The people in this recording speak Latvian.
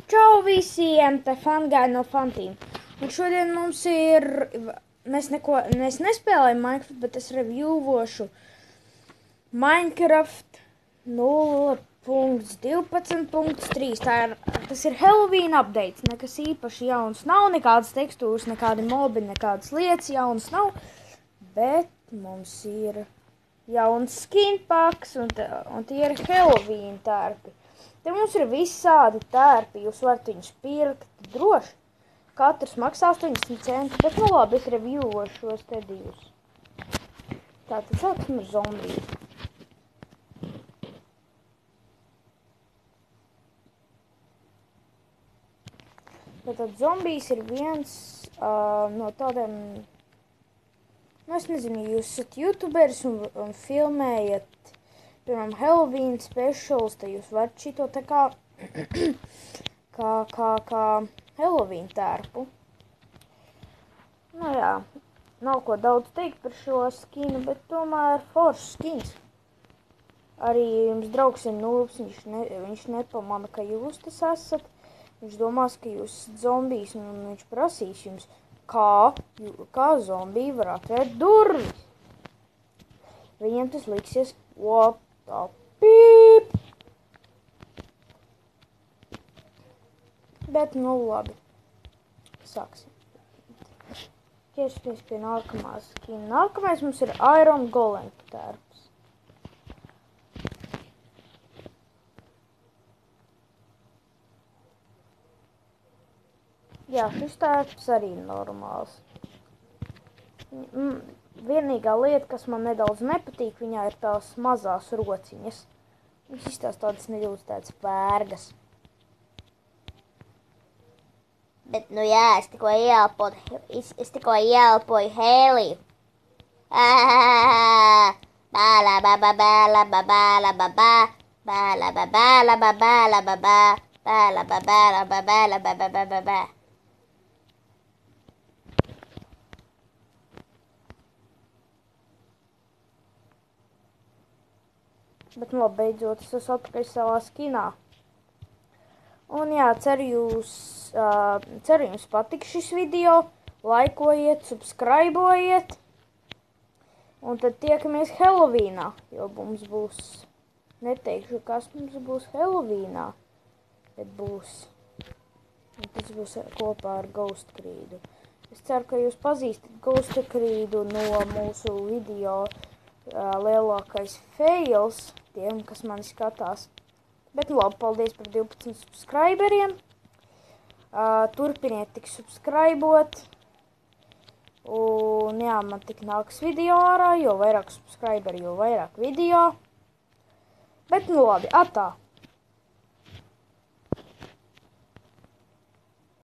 Čau visiem, te Fangāja no Fantīm. Un šodien mums ir, mēs nespēlējam Minecraft, bet es reviewvošu Minecraft 0.12.3. Tas ir Halloween updates, nekas īpaši jauns nav, nekādas tekstūras, nekādi mobi, nekādas lietas jaunas nav. Bet mums ir jauns skin packs un tie ir Halloween tērpi. Te mums ir visādi tērpi, jūs varat viņus pirkt droši. Katrs maksā 80 centi, bet nu labi, es reviewvošu šos te divus. Tātad sāksim ar zombiju. Tātad zombijs ir viens no tādiem, nu es nezinu, jūs esat youtuberis un filmējat, piemēram, Halloween specials, tad jūs varat šito tā kā Halloween tērpu. Nu jā, nav ko daudz teikt par šo skinu, bet tomēr foršs skins. Arī jums draugs ir nulps, viņš nepamana, ka jūs tas esat. Viņš domās, ka jūs esat zombijs, un viņš prasīs jums, kā zombiji var atvērt durvis. Viņam tas liksies, what the pīp! Bet nu labi, sāksim. Ķersimies pie nākamā skina. Nākamais mums ir Iron Golem tērps. Jā, šis tērps arī normāls. Vienīgā lieta, kas man nedaudz nepatīk, viņā ir tās mazās rociņas. Viņš izstāsta tādas nedaudz tādas vērgas. Bet, nu jā, es tikko ieelpoju hēliju. Bāla baba bāla babāla babā, bāla babāla babāla babā, bāla babāla babāla babā. Bet nu labi, beidzot, es esmu atpakaļ savā skinā. Un jā, ceru jums patika šis video, laikojiet, subscribojiet. Un tad tiekamies Halloweenā, jo mums būs, neteikšu, kas mums būs Halloweenā, bet tas būs kopā ar Ghost Creedu. Es ceru, ka jūs pazīstat Ghost Creedu no mūsu video lielākais fails, tiem, kas mani skatās. Bet nu labi, paldies par 12 subscriberiem. Turpiniet tik subscribot. Un jā, man tik nāks video ārā, jo vairāk subscriberi, jo vairāk video. Bet nu labi, atā!